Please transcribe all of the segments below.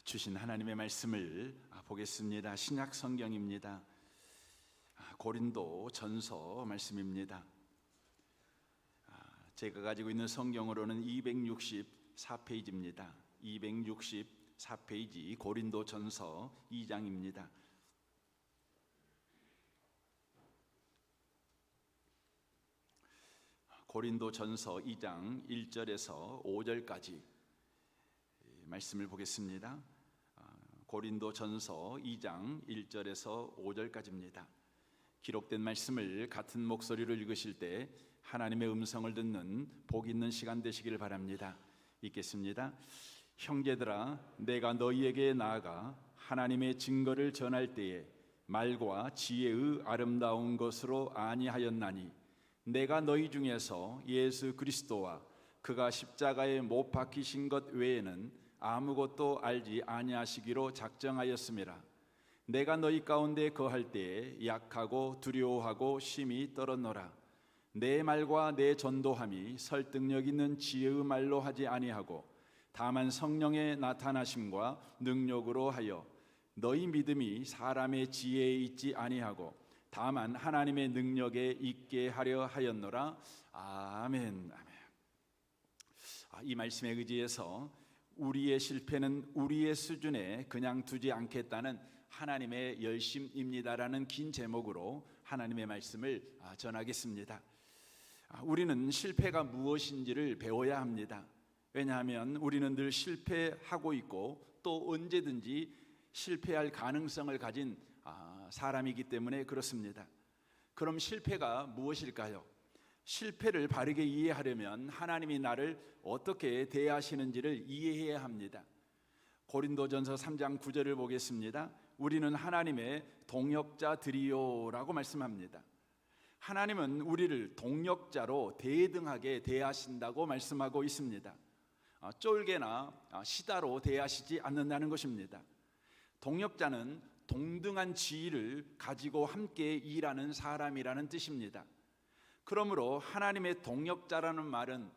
주신 하나님의 말씀을 보겠습니다. 신약 성경입니다. 고린도 전서 말씀입니다. 제가 가지고 있는 성경으로는 264페이지입니다. 264페이지 고린도 전서 2장입니다. 고린도 전서 2장 1절에서 5절까지 말씀을 보겠습니다. 고린도 전서 2장 1절에서 5절까지입니다. 기록된 말씀을 같은 목소리로 읽으실 때 하나님의 음성을 듣는 복 있는 시간 되시길 바랍니다. 읽겠습니다. 형제들아, 내가 너희에게 나아가 하나님의 증거를 전할 때에 말과 지혜의 아름다운 것으로 아니하였나니 내가 너희 중에서 예수 그리스도와 그가 십자가에 못 박히신 것 외에는 아무것도 알지 아니하시기로 작정하였음이라. 내가 너희 가운데 거할 때에 약하고 두려워하고 심히 떨었노라. 내 말과 내 전도함이 설득력 있는 지혜의 말로 하지 아니하고 다만 성령의 나타나심과 능력으로 하여 너희 믿음이 사람의 지혜에 있지 아니하고 다만 하나님의 능력에 있게 하려 하였노라. 아멘. 이 말씀에 의지해서 우리의 실패는 우리의 수준에 그냥 두지 않겠다는 하나님의 열심입니다라는 긴 제목으로 하나님의 말씀을 전하겠습니다. 우리는 실패가 무엇인지를 배워야 합니다. 왜냐하면 우리는 늘 실패하고 있고 또 언제든지 실패할 가능성을 가진 사람이기 때문에 그렇습니다. 그럼 실패가 무엇일까요? 실패를 바르게 이해하려면 하나님이 나를 어떻게 대하시는지를 이해해야 합니다. 고린도전서 3장 9절을 보겠습니다. 우리는 하나님의 동역자들이요 라고 말씀합니다. 하나님은 우리를 동역자로 대등하게 대하신다고 말씀하고 있습니다. 쫄개나 시다로 대하시지 않는다는 것입니다. 동역자는 동등한 지위를 가지고 함께 일하는 사람이라는 뜻입니다. 그러므로 하나님의 동역자라는 말은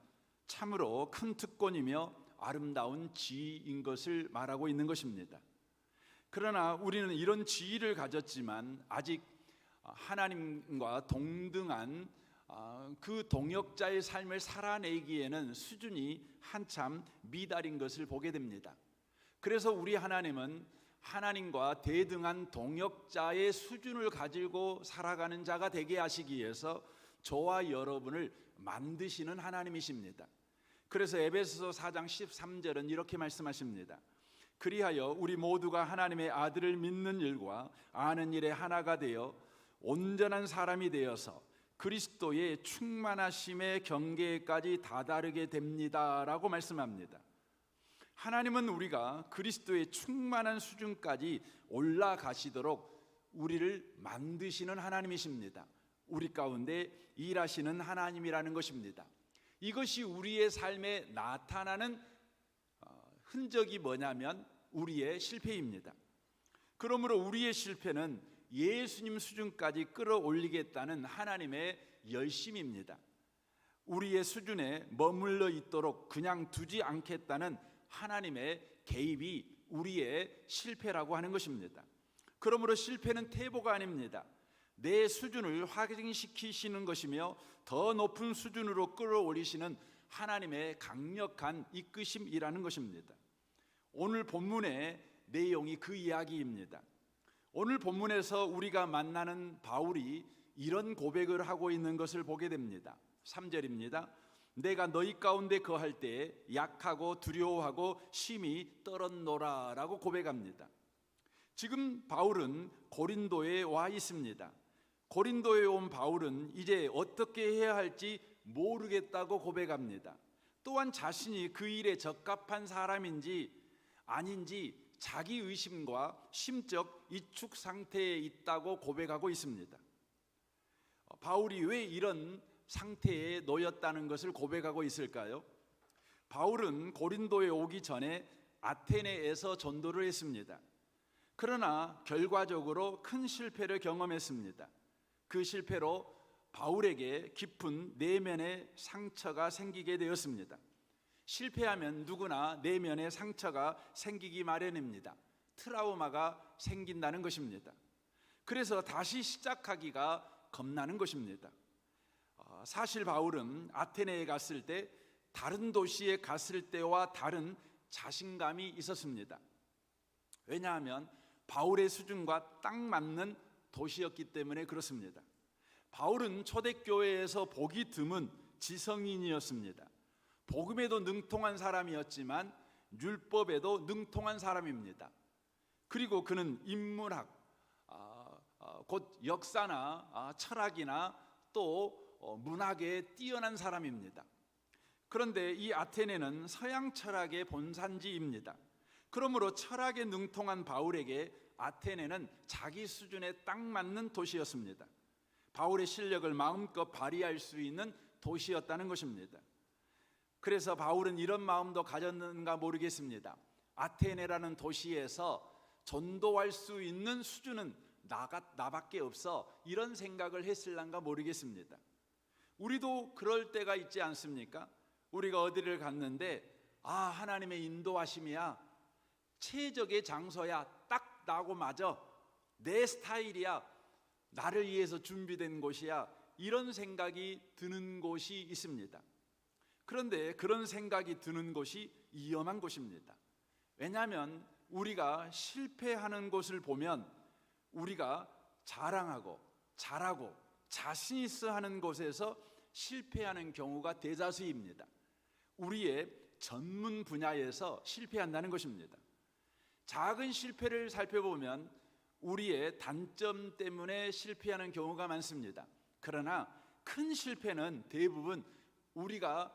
참으로 큰 특권이며 아름다운 지위인 것을 말하고 있는 것입니다. 그러나 우리는 이런 지위를 가졌지만 아직 하나님과 동등한 그 동역자의 삶을 살아내기에는 수준이 한참 미달인 것을 보게 됩니다. 그래서 우리 하나님은 하나님과 대등한 동역자의 수준을 가지고 살아가는 자가 되게 하시기 위해서 저와 여러분을 만드시는 하나님이십니다. 그래서 에베소서 4장 13절은 이렇게 말씀하십니다. 그리하여 우리 모두가 하나님의 아들을 믿는 일과 아는 일에 하나가 되어 온전한 사람이 되어서 그리스도의 충만하심의 경계까지 다다르게 됩니다 라고 말씀합니다. 하나님은 우리가 그리스도의 충만한 수준까지 올라가시도록 우리를 만드시는 하나님이십니다. 우리 가운데 일하시는 하나님이라는 것입니다. 이것이 우리의 삶에 나타나는 흔적이 뭐냐면 우리의 실패입니다. 그러므로 우리의 실패는 예수님 수준까지 끌어올리겠다는 하나님의 열심입니다. 우리의 수준에 머물러 있도록 그냥 두지 않겠다는 하나님의 개입이 우리의 실패라고 하는 것입니다. 그러므로 실패는 퇴보가 아닙니다. 내 수준을 확인시키시는 것이며 더 높은 수준으로 끌어올리시는 하나님의 강력한 이끄심이라는 것입니다. 오늘 본문의 내용이 그 이야기입니다. 오늘 본문에서 우리가 만나는 바울이 이런 고백을 하고 있는 것을 보게 됩니다. 3절입니다. 내가 너희 가운데 거할 때에 약하고 두려워하고 심히 떨었노라 라고 고백합니다. 지금 바울은 고린도에 와 있습니다. 고린도에 온 바울은 이제 어떻게 해야 할지 모르겠다고 고백합니다. 또한 자신이 그 일에 적합한 사람인지 아닌지 자기 의심과 심적 이축 상태에 있다고 고백하고 있습니다. 바울이 왜 이런 상태에 놓였다는 것을 고백하고 있을까요? 바울은 고린도에 오기 전에 아테네에서 전도를 했습니다. 그러나 결과적으로 큰 실패를 경험했습니다. 그 실패로 바울에게 깊은 내면의 상처가 생기게 되었습니다. 실패하면 누구나 내면에 상처가 생기기 마련입니다. 트라우마가 생긴다는 것입니다. 그래서 다시 시작하기가 겁나는 것입니다. 사실 바울은 아테네에 갔을 때 다른 도시에 갔을 때와 다른 자신감이 있었습니다. 왜냐하면 바울의 수준과 딱 맞는 도시였기 때문에 그렇습니다. 바울은 초대교회에서 복이 드문 지성인이었습니다. 복음에도 능통한 사람이었지만 율법에도 능통한 사람입니다. 그리고 그는 인문학, 곧 역사나 철학이나 또 문학에 뛰어난 사람입니다. 그런데 이 아테네는 서양 철학의 본산지입니다. 그러므로 철학에 능통한 바울에게 아테네는 자기 수준에 딱 맞는 도시였습니다. 바울의 실력을 마음껏 발휘할 수 있는 도시였다는 것입니다. 그래서 바울은 이런 마음도 가졌는가 모르겠습니다. 아테네라는 도시에서 전도할 수 있는 수준은 나밖에 없어, 이런 생각을 했을란가 모르겠습니다. 우리도 그럴 때가 있지 않습니까? 우리가 어디를 갔는데 하나님의 인도하심이야, 최적의 장소야, 딱 나고 맞아, 내 스타일이야, 나를 위해서 준비된 곳이야, 이런 생각이 드는 곳이 있습니다. 그런데 그런 생각이 드는 곳이 위험한 곳입니다. 왜냐하면 우리가 실패하는 곳을 보면 우리가 자랑하고 잘하고 자신 있어 하는 곳에서 실패하는 경우가 대다수입니다. 우리의 전문 분야에서 실패한다는 것입니다. 작은 실패를 살펴보면 우리의 단점 때문에 실패하는 경우가 많습니다. 그러나 큰 실패는 대부분 우리가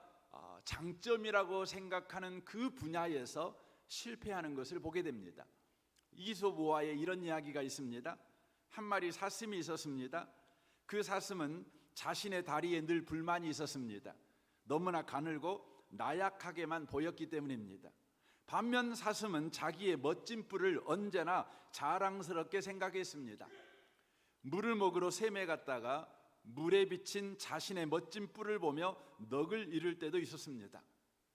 장점이라고 생각하는 그 분야에서 실패하는 것을 보게 됩니다. 이솝우화에 이런 이야기가 있습니다. 한 마리 사슴이 있었습니다. 그 사슴은 자신의 다리에 늘 불만이 있었습니다. 너무나 가늘고 나약하게만 보였기 때문입니다. 반면 사슴은 자기의 멋진 뿔을 언제나 자랑스럽게 생각했습니다. 물을 먹으러 샘에 갔다가 물에 비친 자신의 멋진 뿔을 보며 넋을 잃을 때도 있었습니다.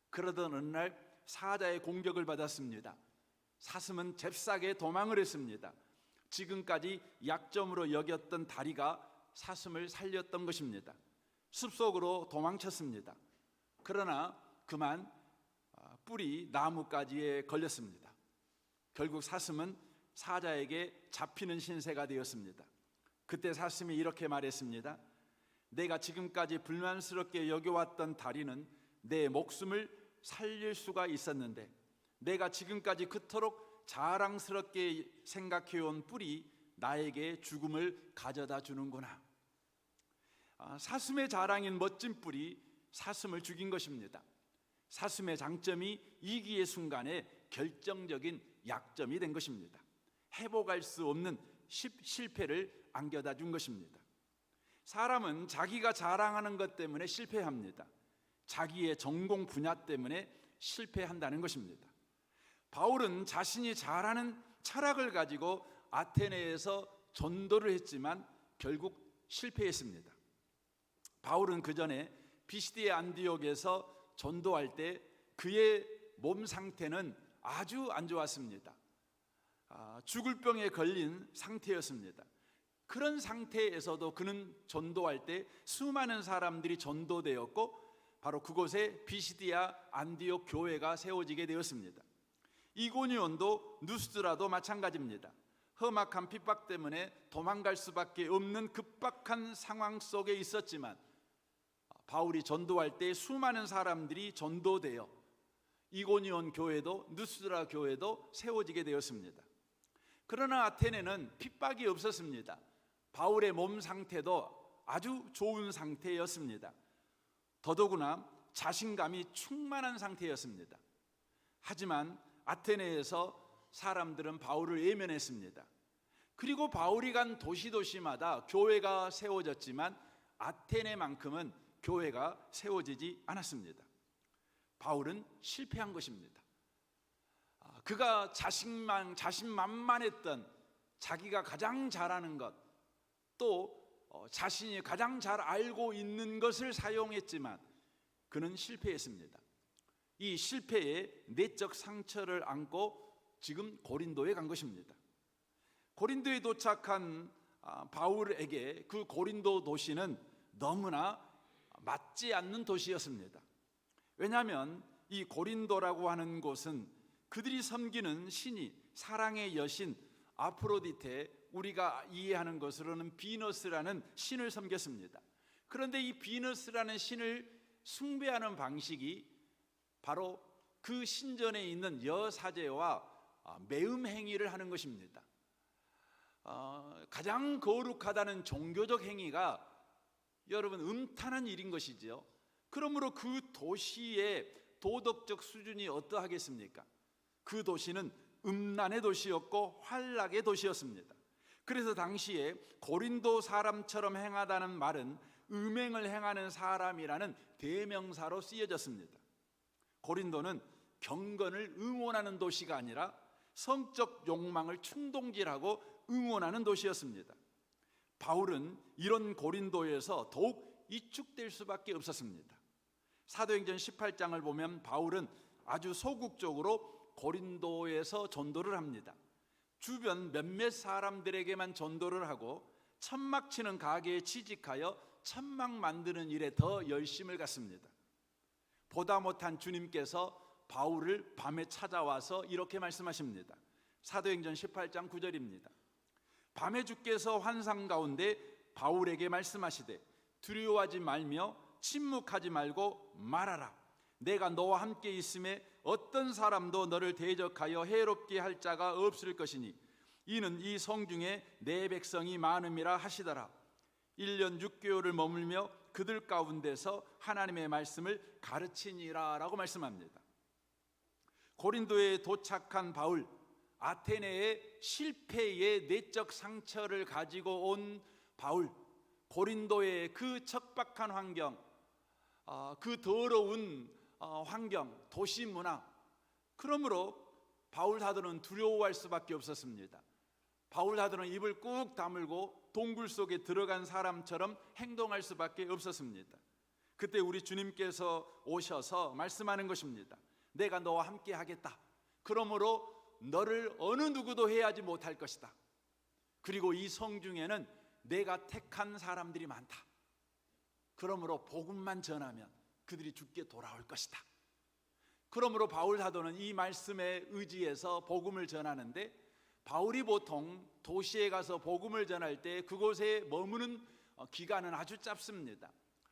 그러던 어느 날 사자의 공격을 받았습니다. 사슴은 잽싸게 도망을 했습니다. 지금까지 약점으로 여겼던 다리가 사슴을 살렸던 것입니다. 숲속으로 도망쳤습니다. 그러나 그만 뿔이 나뭇가지에 걸렸습니다. 결국 사슴은 사자에게 잡히는 신세가 되었습니다. 그때 사슴이 이렇게 말했습니다. 내가 지금까지 불만스럽게 여겨왔던 다리는 내 목숨을 살릴 수가 있었는데, 내가 지금까지 그토록 자랑스럽게 생각해온 뿔이 나에게 죽음을 가져다 주는구나. 사슴의 자랑인 멋진 뿔이 사슴을 죽인 것입니다. 사슴의 장점이 위기의 순간에 결정적인 약점이 된 것입니다. 회복할 수 없는 실패를 안겨다 준 것입니다. 사람은 자기가 자랑하는 것 때문에 실패합니다. 자기의 전공 분야 때문에 실패한다는 것입니다. 바울은 자신이 잘하는 철학을 가지고 아테네에서 전도를 했지만 결국 실패했습니다. 바울은 그 전에 비시디의 안디옥에서 전도할 때 그의 몸 상태는 아주 안 좋았습니다. 죽을 병에 걸린 상태였습니다. 그런 상태에서도 그는 전도할 때 수많은 사람들이 전도되었고 바로 그곳에 비시디아 안디옥 교회가 세워지게 되었습니다. 이고니온도 누스드라도 마찬가지입니다. 험악한 핍박 때문에 도망갈 수밖에 없는 급박한 상황 속에 있었지만 바울이 전도할 때 수많은 사람들이 전도되어 이고니온 교회도 누스드라 교회도 세워지게 되었습니다. 그러나 아테네는 핍박이 없었습니다. 바울의 몸 상태도 아주 좋은 상태였습니다. 더더구나 자신감이 충만한 상태였습니다. 하지만 아테네에서 사람들은 바울을 외면했습니다. 그리고 바울이 간 도시마다 교회가 세워졌지만 아테네만큼은 교회가 세워지지 않았습니다. 바울은 실패한 것입니다. 그가 자신만만했던 자기가 가장 잘하는 것, 또 자신이 가장 잘 알고 있는 것을 사용했지만 그는 실패했습니다. 이 실패의 내적 상처를 안고 지금 고린도에 간 것입니다. 고린도에 도착한 바울에게 그 고린도 도시는 너무나 맞지 않는 도시였습니다. 왜냐하면 이 고린도라고 하는 곳은 그들이 섬기는 신이 사랑의 여신 아프로디테, 우리가 이해하는 것으로는 비너스라는 신을 섬겼습니다. 그런데 이 비너스라는 신을 숭배하는 방식이 바로 그 신전에 있는 여사제와 매음 행위를 하는 것입니다. 가장 거룩하다는 종교적 행위가 여러분 음탄한 일인 것이지요. 그러므로 그 도시의 도덕적 수준이 어떠하겠습니까? 그 도시는 음란의 도시였고 환락의 도시였습니다. 그래서 당시에 고린도 사람처럼 행하다는 말은 음행을 행하는 사람이라는 대명사로 쓰여졌습니다. 고린도는 경건을 응원하는 도시가 아니라 성적 욕망을 충동질하고 응원하는 도시였습니다. 바울은 이런 고린도에서 더욱 위축될 수밖에 없었습니다. 사도행전 18장을 보면 바울은 아주 소극적으로 고린도에서 전도를 합니다. 주변 몇몇 사람들에게만 전도를 하고 천막 치는 가게에 취직하여 천막 만드는 일에 더 열심을 갖습니다. 보다 못한 주님께서 바울을 밤에 찾아와서 이렇게 말씀하십니다. 사도행전 18장 9절입니다. 밤에 주께서 환상 가운데 바울에게 말씀하시되 두려워하지 말며 침묵하지 말고 말하라. 내가 너와 함께 있음에 어떤 사람도 너를 대적하여 해롭게 할 자가 없을 것이니 이는 이 성중에 내 백성이 많음이라 하시더라. 1년 6개월을 머물며 그들 가운데서 하나님의 말씀을 가르치니라 라고 말씀합니다. 고린도에 도착한 바울, 아테네의 실패의 내적 상처를 가지고 온 바울, 고린도의 그 척박한 환경, 그 더러운 환경, 도시 문화, 그러므로 바울 사도는 두려워할 수밖에 없었습니다. 바울 사도는 입을 꾹 다물고 동굴 속에 들어간 사람처럼 행동할 수밖에 없었습니다. 그때 우리 주님께서 오셔서 말씀하는 것입니다. 내가 너와 함께 하겠다. 그러므로 너를 어느 누구도 해하지 못할 것이다. 그리고 이 성중에는 내가 택한 사람들이 많다. 그러므로 복음만 전하면 그들이 죽게 돌아올 것이다. 그러므로 바울 사도는 이 말씀에 의지해서 복음을 전하는데, 바울이 보통 도시에 가서 복음을 전할 때 그곳에 머무는 기간은 아주 짧습니다.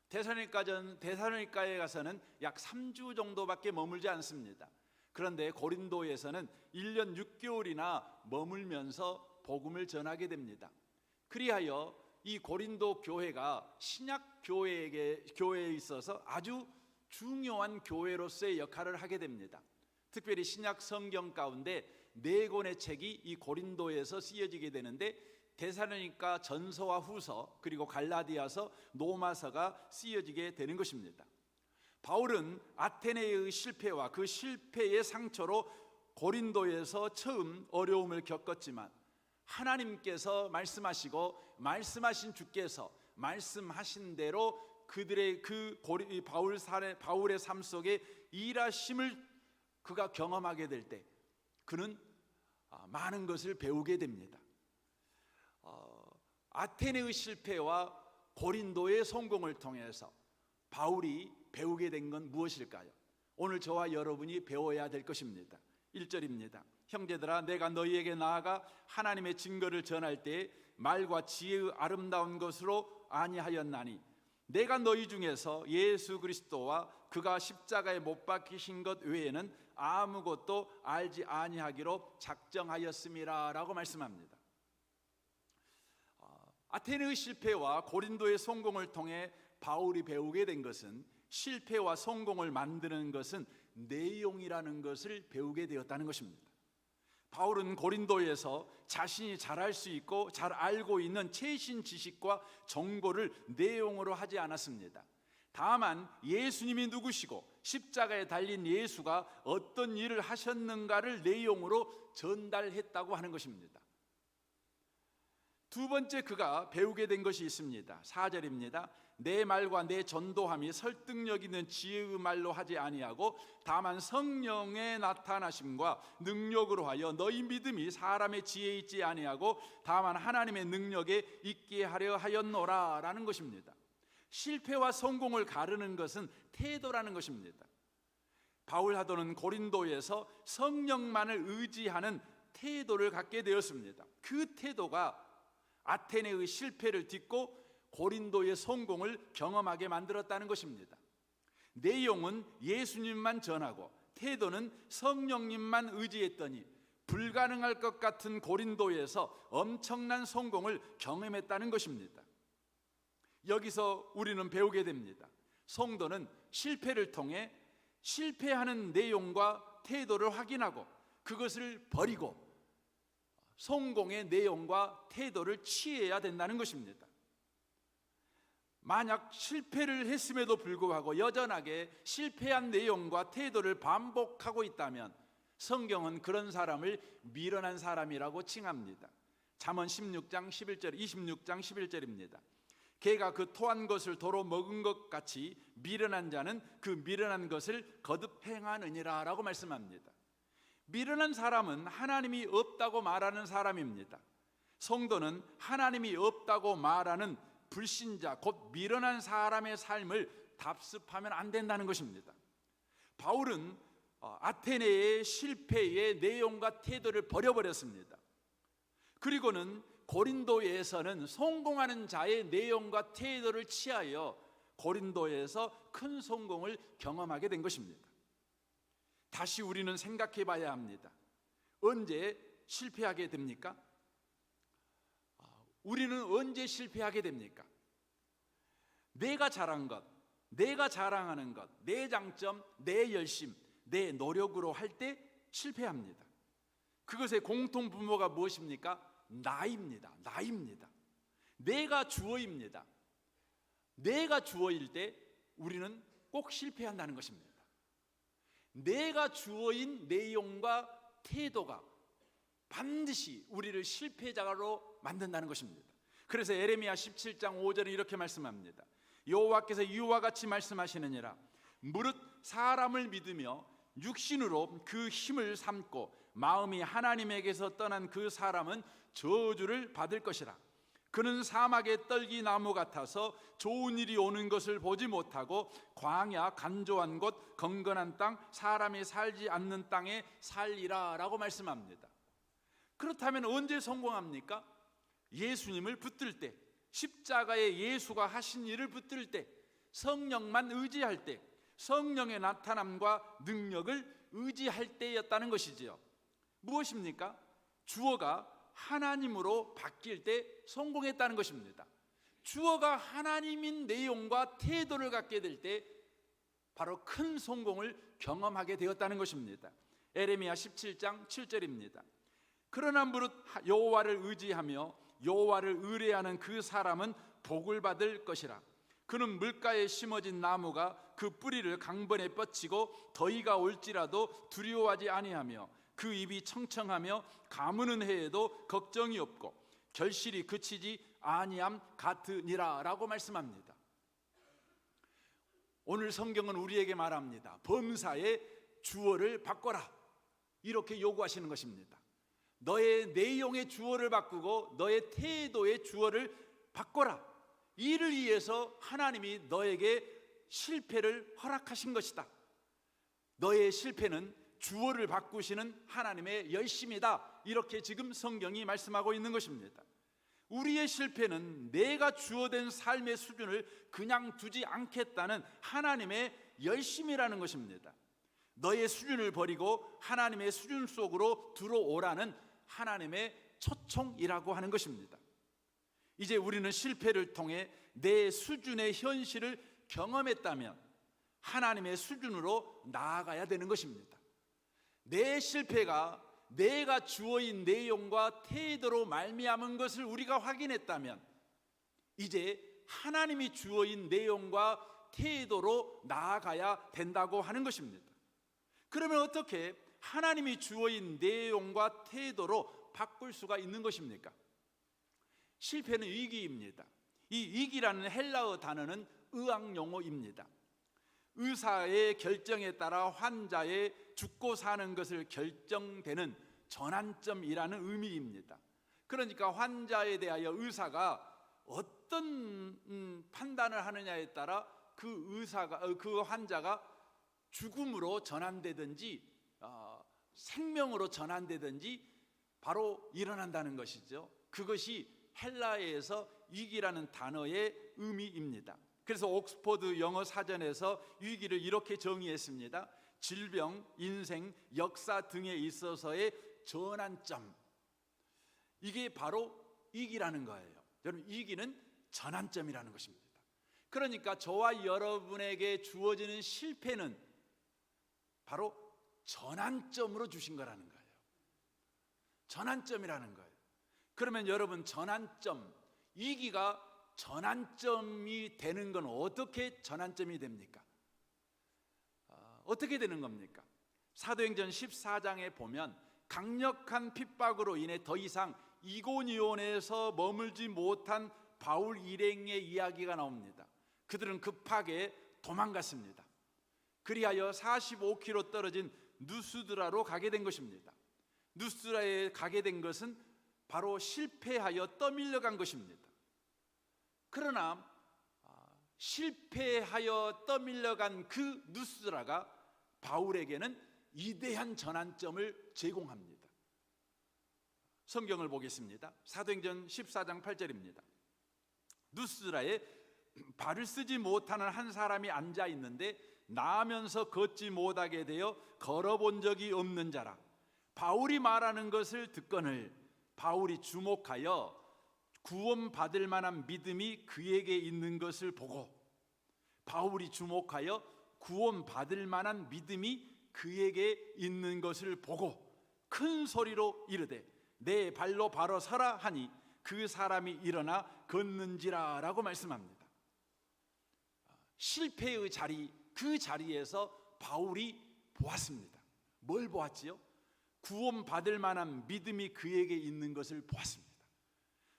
데살로니가에 가서는 약 3주 정도밖에 머물지 않습니다. 그런데 고린도에서는 1년 6개월이나 머물면서 복음을 전하게 됩니다. 그리하여 이 고린도 교회가 신약 교회에 있어서 아주 중요한 교회로서의 역할을 하게 됩니다. 특별히 신약 성경 가운데 4권의 책이 이 고린도에서 쓰여지게 되는데, 데살로니가 전서와 후서, 그리고 갈라디아서, 로마서가 쓰여지게 되는 것입니다. 바울은 아테네의 실패와 그 실패의 상처로 고린도에서 처음 어려움을 겪었지만, 하나님께서 말씀하시고 말씀하신 주께서 말씀하신 대로 그들의 바울의 삶 속에 일하심을 그가 경험하게 될 때 그는 많은 것을 배우게 됩니다. 아테네의 실패와 고린도의 성공을 통해서 바울이 배우게 된 건 무엇일까요? 오늘 저와 여러분이 배워야 될 것입니다. 1절입니다. 형제들아, 내가 너희에게 나아가 하나님의 증거를 전할 때 말과 지혜의 아름다운 것으로 아니하였나니 내가 너희 중에서 예수 그리스도와 그가 십자가에 못 박히신 것 외에는 아무것도 알지 아니하기로 작정하였음이라 라고 말씀합니다. 아테네의 실패와 고린도의 성공을 통해 바울이 배우게 된 것은, 실패와 성공을 만드는 것은 내용이라는 것을 배우게 되었다는 것입니다. 바울은 고린도에서 자신이 잘할 수 있고 잘 알고 있는 최신 지식과 정보를 내용으로 하지 않았습니다. 다만 예수님이 누구시고 십자가에 달린 예수가 어떤 일을 하셨는가를 내용으로 전달했다고 하는 것입니다. 두 번째 그가 배우게 된 것이 있습니다. 4절입니다. 내 말과 내 전도함이 설득력 있는 지혜의 말로 하지 아니하고 다만 성령의 나타나심과 능력으로 하여 너희 믿음이 사람의 지혜에 있지 아니하고 다만 하나님의 능력에 있게 하려 하였노라 라는 것입니다. 실패와 성공을 가르는 것은 태도라는 것입니다. 바울 사도는 고린도에서 성령만을 의지하는 태도를 갖게 되었습니다. 그 태도가 아테네의 실패를 딛고 고린도의 성공을 경험하게 만들었다는 것입니다. 내용은 예수님만 전하고 태도는 성령님만 의지했더니 불가능할 것 같은 고린도에서 엄청난 성공을 경험했다는 것입니다. 여기서 우리는 배우게 됩니다. 성도는 실패를 통해 실패하는 내용과 태도를 확인하고 그것을 버리고 성공의 내용과 태도를 취해야 된다는 것입니다. 만약 실패를 했음에도 불구하고 여전하게 실패한 내용과 태도를 반복하고 있다면 성경은 그런 사람을 미련한 사람이라고 칭합니다. 잠언 16장 11절, 26장 11절입니다. 개가 그 토한 것을 도로 먹은 것 같이 미련한 자는 그 미련한 것을 거듭 행하느니라 라고 말씀합니다. 미련한 사람은 하나님이 없다고 말하는 사람입니다. 성도는 하나님이 없다고 말하는 불신자, 곧 미련한 사람의 삶을 답습하면 안 된다는 것입니다. 바울은 아테네의 실패의 내용과 태도를 버려버렸습니다. 그리고는 고린도에서는 성공하는 자의 내용과 태도를 취하여 고린도에서 큰 성공을 경험하게 된 것입니다. 다시 우리는 생각해 봐야 합니다. 언제 실패하게 됩니까? 우리는 언제 실패하게 됩니까? 내가 잘한 것, 내가 자랑하는 것, 내 장점, 내 열심, 내 노력으로 할 때 실패합니다. 그것의 공통 분모가 무엇입니까? 나입니다. 내가 주어입니다. 내가 주어일 때 우리는 꼭 실패한다는 것입니다. 내가 주어인 내용과 태도가 반드시 우리를 실패자로 만든다는 것입니다. 그래서 에레미야 17장 5절에 이렇게 말씀합니다. 여호와께서 이와 같이 말씀하시느니라. 무릇 사람을 믿으며 육신으로 그 힘을 삼고 마음이 하나님에게서 떠난 그 사람은 저주를 받을 것이라. 그는 사막의 떨기나무 같아서 좋은 일이 오는 것을 보지 못하고 광야 간조한 곳 건건한 땅 사람이 살지 않는 땅에 살리라 라고 말씀합니다. 그렇다면 언제 성공합니까? 예수님을 붙들 때, 십자가에 예수가 하신 일을 붙들 때, 성령만 의지할 때, 성령의 나타남과 능력을 의지할 때였다는 것이지요. 무엇입니까? 주어가 하나님으로 바뀔 때 성공했다는 것입니다. 주어가 하나님인 내용과 태도를 갖게 될 때 바로 큰 성공을 경험하게 되었다는 것입니다. 에레미야 17장 7절입니다. 그러나 무릇 여호와를 의지하며 여호와를 의뢰하는 그 사람은 복을 받을 것이라. 그는 물가에 심어진 나무가 그 뿌리를 강변에 뻗치고 더위가 올지라도 두려워하지 아니하며 그 입이 청청하며 가무는 해에도 걱정이 없고 결실이 그치지 아니함 같으니라 라고 말씀합니다. 오늘 성경은 우리에게 말합니다. 범사의 주어를 바꿔라 이렇게 요구하시는 것입니다. 너의 내용의 주어를 바꾸고 너의 태도의 주어를 바꿔라. 이를 위해서 하나님이 너에게 실패를 허락하신 것이다. 너의 실패는 주어를 바꾸시는 하나님의 열심이다. 이렇게 지금 성경이 말씀하고 있는 것입니다. 우리의 실패는 내가 주어된 삶의 수준을 그냥 두지 않겠다는 하나님의 열심이라는 것입니다. 너의 수준을 버리고 하나님의 수준 속으로 들어오라는 하나님의 초청이라고 하는 것입니다. 이제 우리는 실패를 통해 내 수준의 현실을 경험했다면 하나님의 수준으로 나아가야 되는 것입니다. 내 실패가 내가 주어인 내용과 태도로 말미암은 것을 우리가 확인했다면 이제 하나님이 주어인 내용과 태도로 나아가야 된다고 하는 것입니다. 그러면 어떻게 하나님이 주어인 내용과 태도로 바꿀 수가 있는 것입니까? 실패는 위기입니다. 이 위기라는 헬라어 단어는 의학 용어입니다. 의사의 결정에 따라 환자의 죽고 사는 것을 결정되는 전환점이라는 의미입니다. 그러니까 환자에 대하여 의사가 어떤 판단을 하느냐에 따라 그 환자가 죽음으로 전환되든지 생명으로 전환되든지 바로 일어난다는 것이죠. 그것이 헬라어에서 위기라는 단어의 의미입니다. 그래서 옥스퍼드 영어 사전에서 위기를 이렇게 정의했습니다. 질병, 인생, 역사 등에 있어서의 전환점. 이게 바로 위기라는 거예요. 여러분, 위기는 전환점이라는 것입니다. 그러니까 저와 여러분에게 주어지는 실패는 바로 전환점으로 주신 거라는 거예요. 전환점이라는 거예요. 그러면 여러분, 전환점, 위기가 전환점이 되는 건 어떻게 전환점이 됩니까? 어떻게 되는 겁니까? 사도행전 14장에 보면 강력한 핍박으로 인해 더 이상 이고니온에서 머물지 못한 바울 일행의 이야기가 나옵니다. 그들은 급하게 도망갔습니다. 그리하여 45km 떨어진 누스드라로 가게 된 것입니다. 누스드라에 가게 된 것은 바로 실패하여 떠밀려간 것입니다. 그러나 실패하여 떠밀려간 그 누스드라가 바울에게는 위대한 전환점을 제공합니다. 성경을 보겠습니다. 사도행전 14장 8절입니다. 누스드라에 발을 쓰지 못하는 한 사람이 앉아 있는데 나아면서 걷지 못하게 되어 걸어본 적이 없는 자라. 바울이 말하는 것을 듣거늘 바울이 주목하여 구원받을 만한 믿음이 그에게 있는 것을 보고, 바울이 주목하여 구원받을 만한 믿음이 그에게 있는 것을 보고 큰 소리로 이르되 내 발로 바로 서라 하니 그 사람이 일어나 걷는지라 라고 말씀합니다. 실패의 자리, 그 자리에서 바울이 보았습니다. 뭘 보았지요? 구원받을 만한 믿음이 그에게 있는 것을 보았습니다.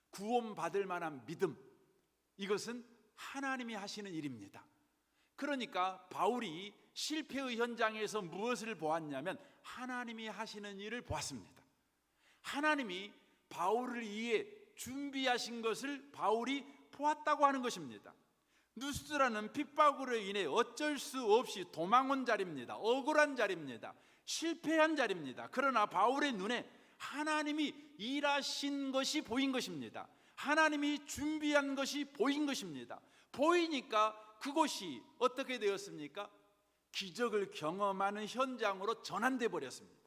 구원받을 만한 믿음, 이것은 하나님이 하시는 일입니다. 그러니까 바울이 실패의 현장에서 무엇을 보았냐면 하나님이 하시는 일을 보았습니다. 하나님이 바울을 위해 준비하신 것을 바울이 보았다고 하는 것입니다. 누스드라는 핍박으로 인해 어쩔 수 없이 도망온 자리입니다. 억울한 자리입니다. 실패한 자리입니다. 그러나 바울의 눈에 하나님이 일하신 것이 보인 것입니다. 하나님이 준비한 것이 보인 것입니다. 보이니까 그곳이 어떻게 되었습니까? 기적을 경험하는 현장으로 전환돼 버렸습니다.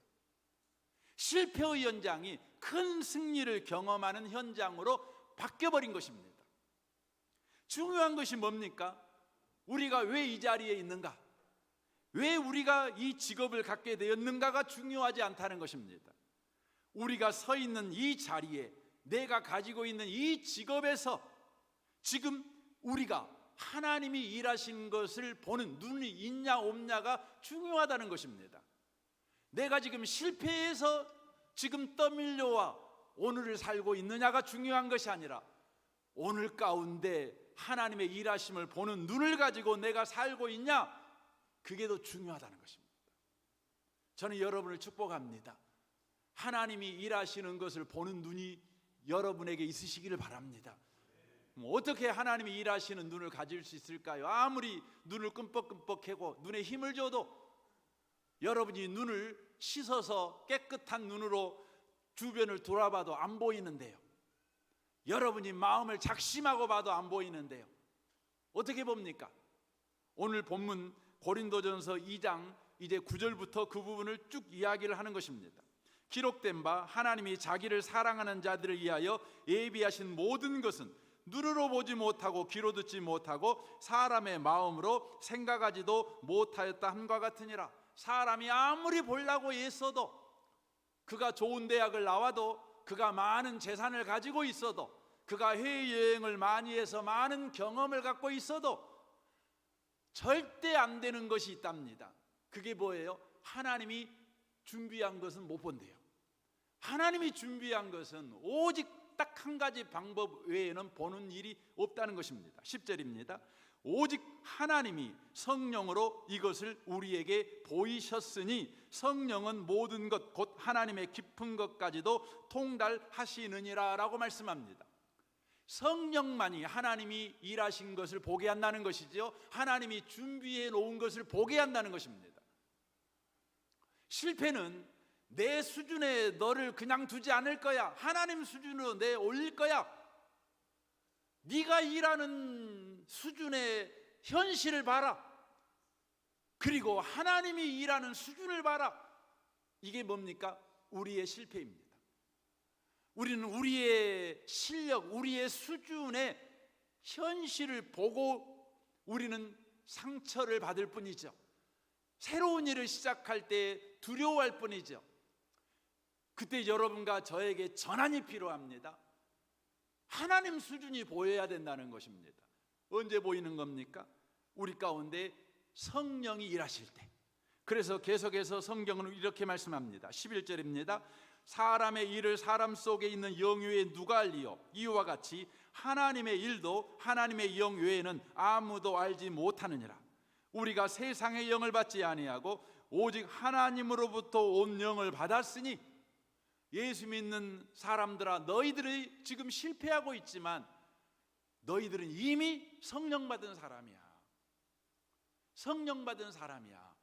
실패의 현장이 큰 승리를 경험하는 현장으로 바뀌어버린 것입니다. 중요한 것이 뭡니까? 우리가 왜 이 자리에 있는가? 왜 우리가 이 직업을 갖게 되었는가가 중요하지 않다는 것입니다. 우리가 서 있는 이 자리에, 내가 가지고 있는 이 직업에서 지금 우리가 하나님이 일하신 것을 보는 눈이 있냐 없냐가 중요하다는 것입니다. 내가 지금 실패해서 지금 떠밀려와 오늘을 살고 있느냐가 중요한 것이 아니라 오늘 가운데 하나님의 일하심을 보는 눈을 가지고 내가 살고 있냐, 그게 더 중요하다는 것입니다. 저는 여러분을 축복합니다. 하나님이 일하시는 것을 보는 눈이 여러분에게 있으시기를 바랍니다. 어떻게 하나님이 일하시는 눈을 가질 수 있을까요? 아무리 눈을 끔뻑끔뻑 하고 눈에 힘을 줘도 여러분이 눈을 씻어서 깨끗한 눈으로 주변을 돌아봐도 안 보이는데요. 여러분이 마음을 작심하고 봐도 안 보이는데요. 어떻게 봅니까? 오늘 본문 고린도전서 2장 이제 9절부터 그 부분을 쭉 이야기를 하는 것입니다. 기록된 바 하나님이 자기를 사랑하는 자들을 위하여 예비하신 모든 것은 눈으로 보지 못하고 귀로 듣지 못하고 사람의 마음으로 생각하지도 못하였다 함과 같으니라. 사람이 아무리 보려고 애써도, 그가 좋은 대학을 나와도, 그가 많은 재산을 가지고 있어도, 그가 해외여행을 많이 해서 많은 경험을 갖고 있어도 절대 안 되는 것이 있답니다. 그게 뭐예요? 하나님이 준비한 것은 못 본대요. 하나님이 준비한 것은 오직 딱 한 가지 방법 외에는 보는 일이 없다는 것입니다. 10절입니다. 오직 하나님이 성령으로 이것을 우리에게 보이셨으니 성령은 모든 것 곧 하나님의 깊은 것까지도 통달하시느니라 라고 말씀합니다. 성령만이 하나님이 일하신 것을 보게 한다는 것이죠. 하나님이 준비해 놓은 것을 보게 한다는 것입니다. 실패는 내 수준에 너를 그냥 두지 않을 거야. 하나님 수준으로 내 올릴 거야. 네가 일하는 수준의 현실을 봐라. 그리고 하나님이 일하는 수준을 봐라. 이게 뭡니까? 우리의 실패입니다. 우리는 우리의 실력, 우리의 수준의 현실을 보고 우리는 상처를 받을 뿐이죠. 새로운 일을 시작할 때 두려워할 뿐이죠. 그때 여러분과 저에게 전환이 필요합니다. 하나님 수준이 보여야 된다는 것입니다. 언제 보이는 겁니까? 우리 가운데 성령이 일하실 때. 그래서 계속해서 성경은 이렇게 말씀합니다. 11절입니다. 사람의 일을 사람 속에 있는 영 외에 누가 알리요? 이와 같이 하나님의 일도 하나님의 영 외에는 아무도 알지 못하느니라. 우리가 세상의 영을 받지 아니하고 오직 하나님으로부터 온 영을 받았으니, 예수 믿는 사람들아, 너희들이 지금 실패하고 있지만 너희들은 이미 성령 받은 사람이야. 성령 받은 사람이야.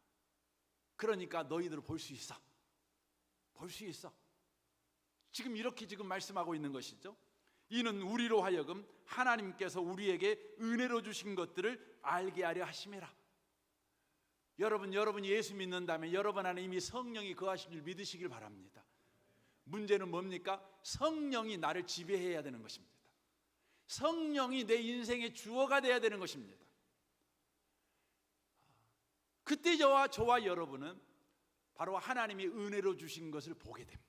그러니까 너희들을 볼 수 있어. 볼 수 있어. 지금 이렇게 말씀하고 있는 것이죠. 이는 우리로 하여금 하나님께서 우리에게 은혜로 주신 것들을 알게 하려 하심이라. 여러분이 예수 믿는다면 여러분 안에 이미 성령이 거하신 줄 믿으시길 바랍니다. 문제는 뭡니까? 성령이 나를 지배해야 되는 것입니다. 성령이 내 인생의 주어가 되어야 되는 것입니다. 그때 저와 여러분은 바로 하나님이 은혜로 주신 것을 보게 됩니다.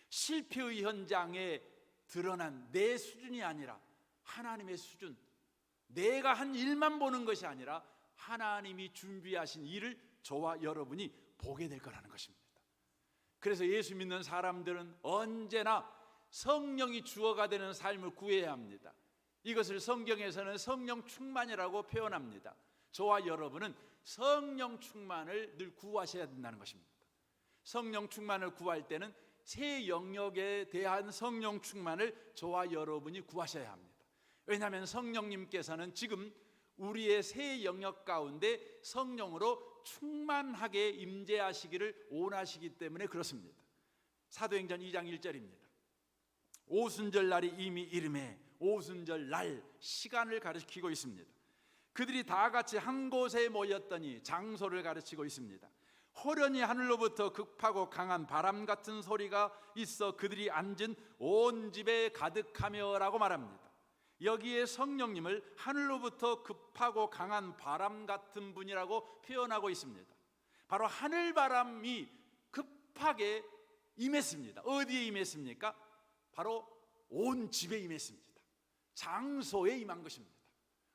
실패의 현장에 드러난 내 수준이 아니라 하나님의 수준, 내가 한 일만 보는 것이 아니라 하나님이 준비하신 일을 저와 여러분이 보게 될 거라는 것입니다. 그래서 예수 믿는 사람들은 언제나 성령이 주어가 되는 삶을 구해야 합니다. 이것을 성경에서는 성령 충만이라고 표현합니다. 저와 여러분은 성령 충만을 늘 구하셔야 된다는 것입니다. 성령 충만을 구할 때는 새 영역에 대한 성령 충만을 저와 여러분이 구하셔야 합니다. 왜냐하면 성령님께서는 지금 우리의 새 영역 가운데 성령으로 충만하게 임재하시기를 원하시기 때문에 그렇습니다. 사도행전 2장 1절입니다. 오순절 날이 이미 이름에 오순절 날 시간을 가리키고 있습니다. 그들이 다 같이 한 곳에 모였더니 장소를 가르치고 있습니다. 호련히 하늘로부터 급하고 강한 바람 같은 소리가 있어 그들이 앉은 온 집에 가득하며 라고 말합니다. 여기에 성령님을 하늘로부터 급하고 강한 바람 같은 분이라고 표현하고 있습니다. 바로 하늘바람이 급하게 임했습니다. 어디에 임했습니까? 바로 온 집에 임했습니다. 장소에 임한 것입니다.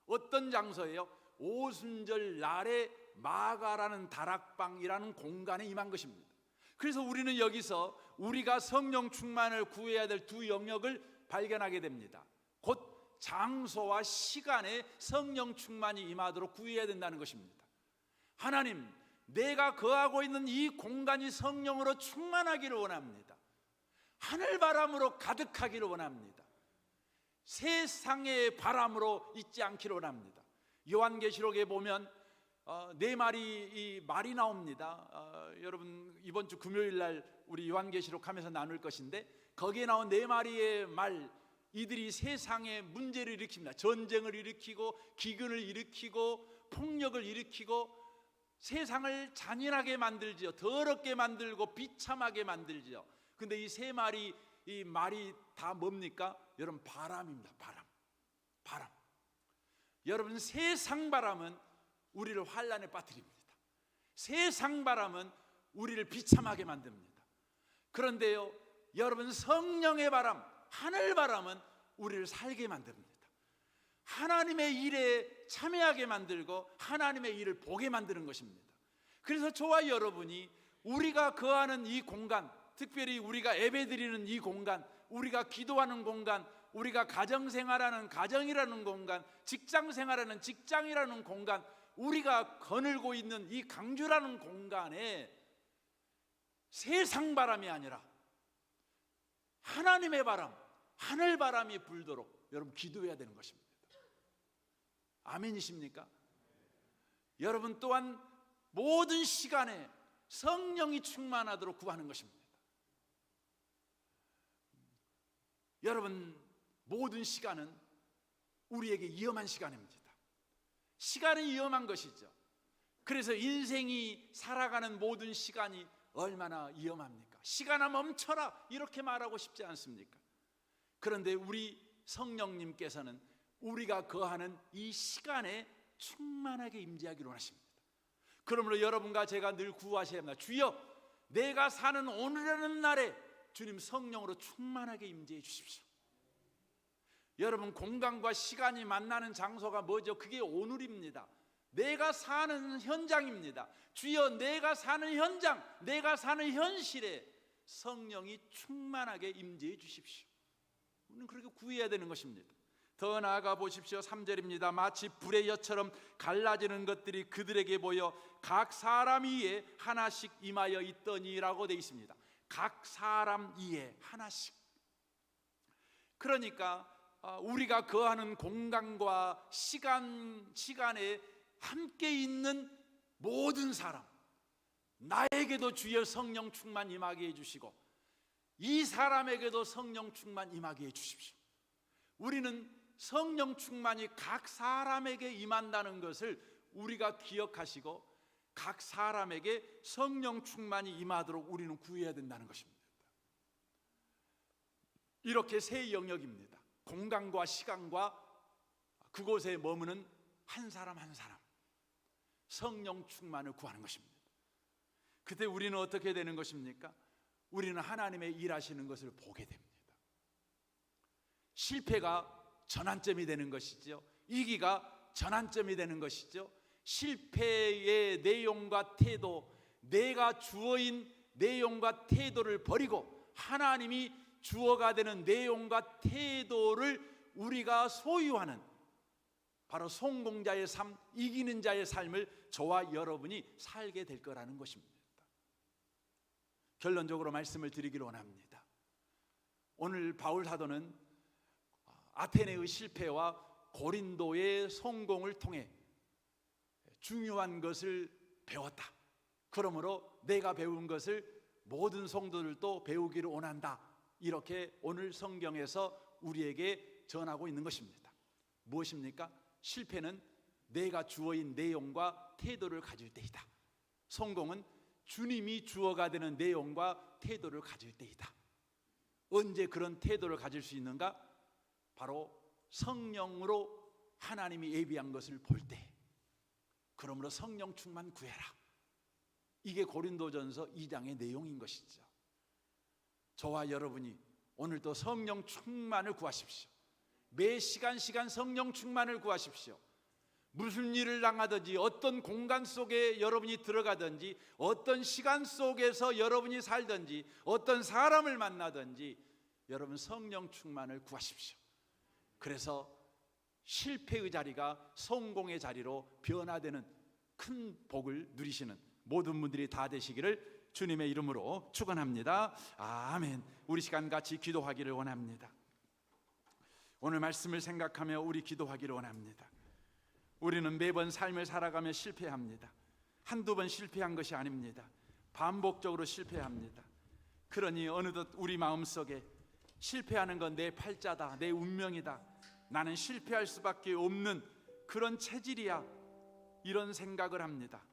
어떤 장소예요? 오순절 날에 마가라는 다락방이라는 공간에 임한 것입니다. 그래서 우리는 여기서 우리가 성령 충만을 구해야 될 두 영역을 발견하게 됩니다. 곧 장소와 시간에 성령 충만이 임하도록 구해야 된다는 것입니다. 하나님, 내가 거하고 있는 이 공간이 성령으로 충만하기를 원합니다. 하늘바람으로 가득하기를 원합니다. 세상의 바람으로 있지 않기를 원합니다. 요한계시록에 보면 네 마리 말이 나옵니다. 여러분 이번 주 금요일 날 우리 요한계시록 하면서 나눌 것인데, 거기에 나온 네 마리의 말, 이들이 세상에 문제를 일으킵니다. 전쟁을 일으키고 기근을 일으키고 폭력을 일으키고 세상을 잔인하게 만들지요. 더럽게 만들고 비참하게 만들지요. 근데 이 세 마리 이 말이 다 뭡니까? 여러분 바람입니다. 바람. 여러분 세상 바람은 우리를 환난에 빠뜨립니다. 세상 바람은 우리를 비참하게 만듭니다. 그런데요, 여러분 성령의 바람, 하늘 바람은 우리를 살게 만듭니다. 하나님의 일에 참여하게 만들고 하나님의 일을 보게 만드는 것입니다. 그래서 저와 여러분이 우리가 거하는 이 공간, 특별히 우리가 예배드리는 이 공간, 우리가 기도하는 공간, 우리가 가정생활하는 가정이라는 공간, 직장생활하는 직장이라는 공간, 우리가 거닐고 있는 이 강주라는 공간에 세상 바람이 아니라 하나님의 바람, 하늘 바람이 불도록 여러분 기도해야 되는 것입니다. 아멘이십니까? 여러분 또한 모든 시간에 성령이 충만하도록 구하는 것입니다. 여러분 모든 시간은 우리에게 위험한 시간입니다. 시간은 위험한 것이죠. 그래서 인생이 살아가는 모든 시간이 얼마나 위험합니까? 시간아 멈춰라 이렇게 말하고 싶지 않습니까? 그런데 우리 성령님께서는 우리가 거하는 이 시간에 충만하게 임재하기를 원하십니다. 그러므로 여러분과 제가 늘 구하셔야 합니다. 주여, 내가 사는 오늘이라는 날에 주님 성령으로 충만하게 임재해 주십시오. 여러분 공간과 시간이 만나는 장소가 뭐죠? 그게 오늘입니다. 내가 사는 현장입니다. 주여, 내가 사는 현장, 내가 사는 현실에 성령이 충만하게 임재해 주십시오. 우리는 그렇게 구해야 되는 것입니다. 더 나아가 보십시오. 3절입니다. 마치 불의 엿처럼 갈라지는 것들이 그들에게 보여 각 사람 위에 하나씩 임하여 있더니라고 되어 있습니다. 각 사람 위에 하나씩. 그러니까 우리가 거하는 공간과 시간에 함께 있는 모든 사람, 나에게도 주여 성령 충만 임하게 해주시고 이 사람에게도 성령 충만 임하게 해주십시오. 우리는 성령 충만이 각 사람에게 임한다는 것을 우리가 기억하시고 각 사람에게 성령 충만이 임하도록 우리는 구해야 된다는 것입니다. 이렇게 세 영역입니다. 공간과 시간과 그곳에 머무는 한 사람 한 사람, 성령 충만을 구하는 것입니다. 그때 우리는 어떻게 되는 것입니까? 우리는 하나님의 일하시는 것을 보게 됩니다. 실패가 전환점이 되는 것이죠. 위기가 전환점이 되는 것이죠. 실패의 내용과 태도, 내가 주어인 내용과 태도를 버리고 하나님이 주어가 되는 내용과 태도를 우리가 소유하는 바로 성공자의 삶, 이기는 자의 삶을 저와 여러분이 살게 될 거라는 것입니다. 결론적으로 말씀을 드리기를 원합니다. 오늘 바울 사도는 아테네의 실패와 고린도의 성공을 통해 중요한 것을 배웠다. 그러므로 내가 배운 것을 모든 성도들도 배우기를 원한다. 이렇게 오늘 성경에서 우리에게 전하고 있는 것입니다. 무엇입니까? 실패는 내가 주어인 내용과 태도를 가질 때이다. 성공은 주님이 주어가 되는 내용과 태도를 가질 때이다. 언제 그런 태도를 가질 수 있는가? 바로 성령으로 하나님이 예비한 것을 볼 때. 그러므로 성령 충만 구해라. 이게 고린도전서 2장의 내용인 것이죠. 저와 여러분이 오늘도 성령 충만을 구하십시오. 매 시간 성령 충만을 구하십시오. 무슨 일을 당하든지 어떤 공간 속에 여러분이 들어가든지 어떤 시간 속에서 여러분이 살든지 어떤 사람을 만나든지 여러분 성령 충만을 구하십시오. 그래서 실패의 자리가 성공의 자리로 변화되는 큰 복을 누리시는 모든 분들이 다 되시기를 주님의 이름으로 축원합니다. 아멘. 우리 시간 같이 기도하기를 원합니다. 오늘 말씀을 생각하며 우리 기도하기를 원합니다. 우리는 매번 삶을 살아가며 실패합니다. 한두 번 실패한 것이 아닙니다. 반복적으로 실패합니다. 그러니 어느덧 우리 마음속에 실패하는 건 내 팔자다, 내 운명이다, 나는 실패할 수밖에 없는 그런 체질이야, 이런 생각을 합니다.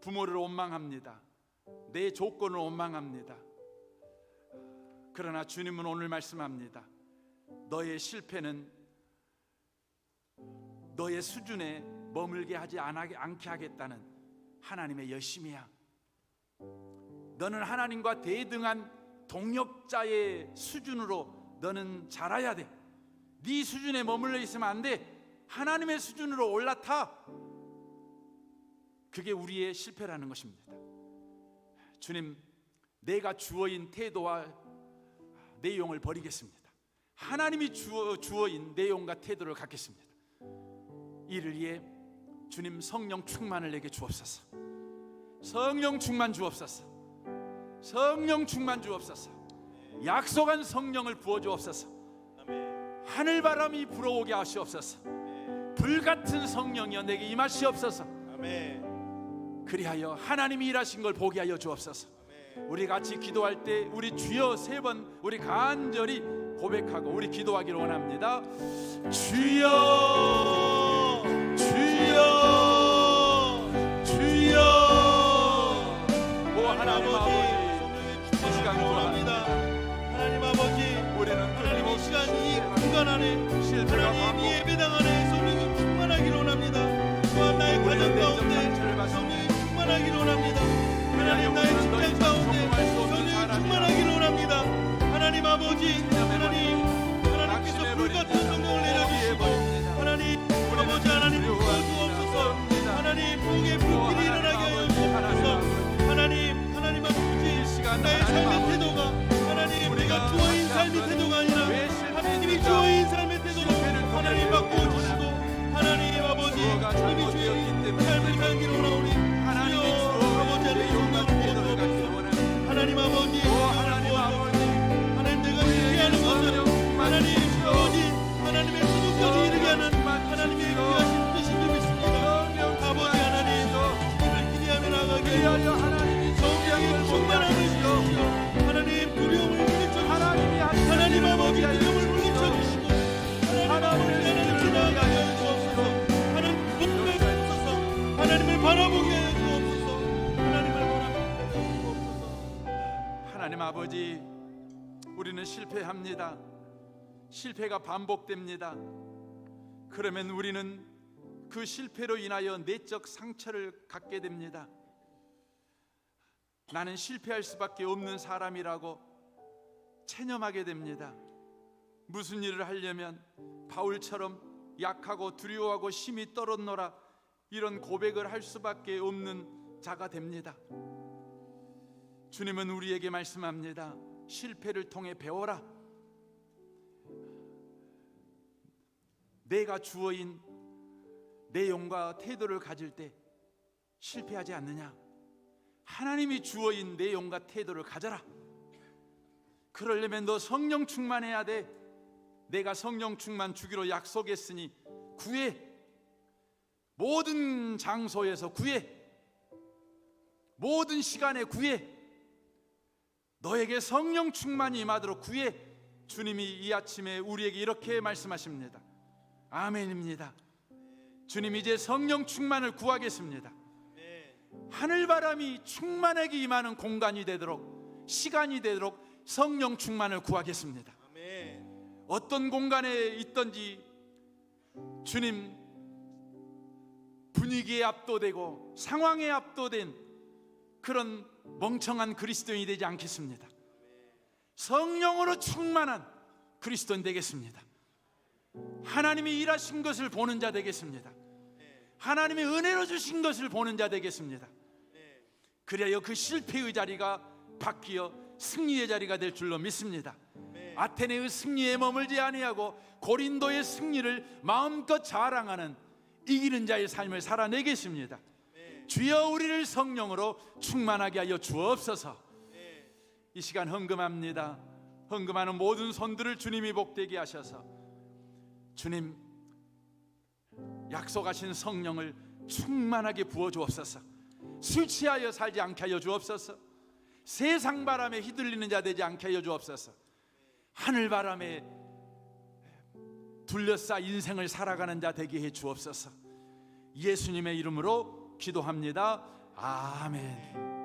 부모를 원망합니다. 내 조건을 원망합니다. 그러나 주님은 오늘 말씀합니다. 너의 실패는 너의 수준에 머물게 하지 않게 하겠다는 하나님의 열심이야. 너는 하나님과 대등한 동역자의 수준으로 너는 자라야 돼. 네 수준에 머물러 있으면 안 돼. 하나님의 수준으로 올라타. 그게 우리의 실패라는 것입니다. 주님, 내가 주어인 태도와 내용을 버리겠습니다. 하나님이 주어인 내용과 태도를 갖겠습니다. 이를 위해 주님 성령 충만을 내게 주옵소서. 성령 충만 주옵소서. 성령 충만 주옵소서. 약속한 성령을 부어 주옵소서. 하늘바람이 불어오게 하시옵소서. 불같은 성령이여 내게 임하시옵소서. 그리하여 하나님이 일하신 걸 보게 하여 주옵소서. 우리 같이 기도할 때 우리 주여 3번 우리 간절히 고백하고 우리 기도하기를 원합니다. 주여 주여 주여. 오 하나님 아버지, 이 시간 구합니다. 하나님 아버지, 우리는 하나님 이 시간 이 공간 안에 실패가 하나님 이 예배당 안에 성령이 충만하기를 원합니다. 또한 나의 가정 가운데 성령이 충만하기를 원합니다. 하나님 나의 직장 가운데 성령이 충만하기를 원합니다. 하나님 아버지, 하나님께서 불같은 성령을 내려주시고 하나님 아버지, 하나님 부어주옵소서. 하나님 복의 불길이 일어나게 하여 주옵소서. 하나님 아버지, 나의 삶의 태도가 하나님 내가 주어인 삶의 태도가 아니라 하나님이 주어인 삶의 태도로 하나님 바꿔주시고 하나님 아버지, 이미 주의 삶을 살기로 원하오니 주여 아버지 하나님 영광을 부어주옵소서. 하나님 아버지, 하나님 내가 이해하는 것을 하나님 아버지, 하나님의 수족까지 이르게 하는 하나님의 귀하신 뜻이 좀 있습니다. 아버지 하나님, 주님을 기대하며 나가게 성령의 충만함을 주시옵시고 하나님 두려움을 물리쳐주시고 하나님 아버지 두려움을 물리쳐주시고 하나님 아버지 하나님께 나아가게 하여 주옵소서. 하나님 복을 주옵소서. 하나님을 바라보게 하여 주옵소서. 하나님을 바라보게 하여 주옵소서. 하나님 아버지, 우리는 실패합니다. 실패가 반복됩니다. 그러면 우리는 그 실패로 인하여 내적 상처를 갖게 됩니다. 나는 실패할 수밖에 없는 사람이라고 체념하게 됩니다. 무슨 일을 하려면 바울처럼 약하고 두려워하고 심히 떨었노라 이런 고백을 할 수밖에 없는 자가 됩니다. 주님은 우리에게 말씀합니다. 실패를 통해 배워라. 내가 주어인 내용과 태도를 가질 때 실패하지 않느냐? 하나님이 주어인 내용과 태도를 가져라. 그러려면 너 성령 충만해야 돼. 내가 성령 충만 주기로 약속했으니 구해. 모든 장소에서 구해. 모든 시간에 구해. 너에게 성령 충만이 임하도록 구해. 주님이 이 아침에 우리에게 이렇게 말씀하십니다. 아멘입니다. 주님 이제 성령 충만을 구하겠습니다. 하늘바람이 충만하게 임하는 공간이 되도록, 시간이 되도록 성령 충만을 구하겠습니다. 어떤 공간에 있든지 주님 분위기에 압도되고 상황에 압도된 그런 멍청한 그리스도인이 되지 않겠습니다. 성령으로 충만한 그리스도인 되겠습니다. 하나님이 일하신 것을 보는 자 되겠습니다. 하나님의 은혜로 주신 것을 보는 자 되겠습니다. 그래야 그 실패의 자리가 바뀌어 승리의 자리가 될 줄로 믿습니다. 아테네의 승리에 머물지 아니하고 고린도의 승리를 마음껏 자랑하는 이기는 자의 삶을 살아내겠습니다. 주여 우리를 성령으로 충만하게 하여 주옵소서. 이 시간 헌금합니다. 헌금하는 모든 손들을 주님이 복되게 하셔서 주님 약속하신 성령을 충만하게 부어 주옵소서. 술 취하여 살지 않게 하여 주옵소서. 세상 바람에 휘둘리는 자 되지 않게 하여 주옵소서. 하늘 바람에 둘러싸 인생을 살아가는 자 되게 해 주옵소서. 예수님의 이름으로 기도합니다. 아멘.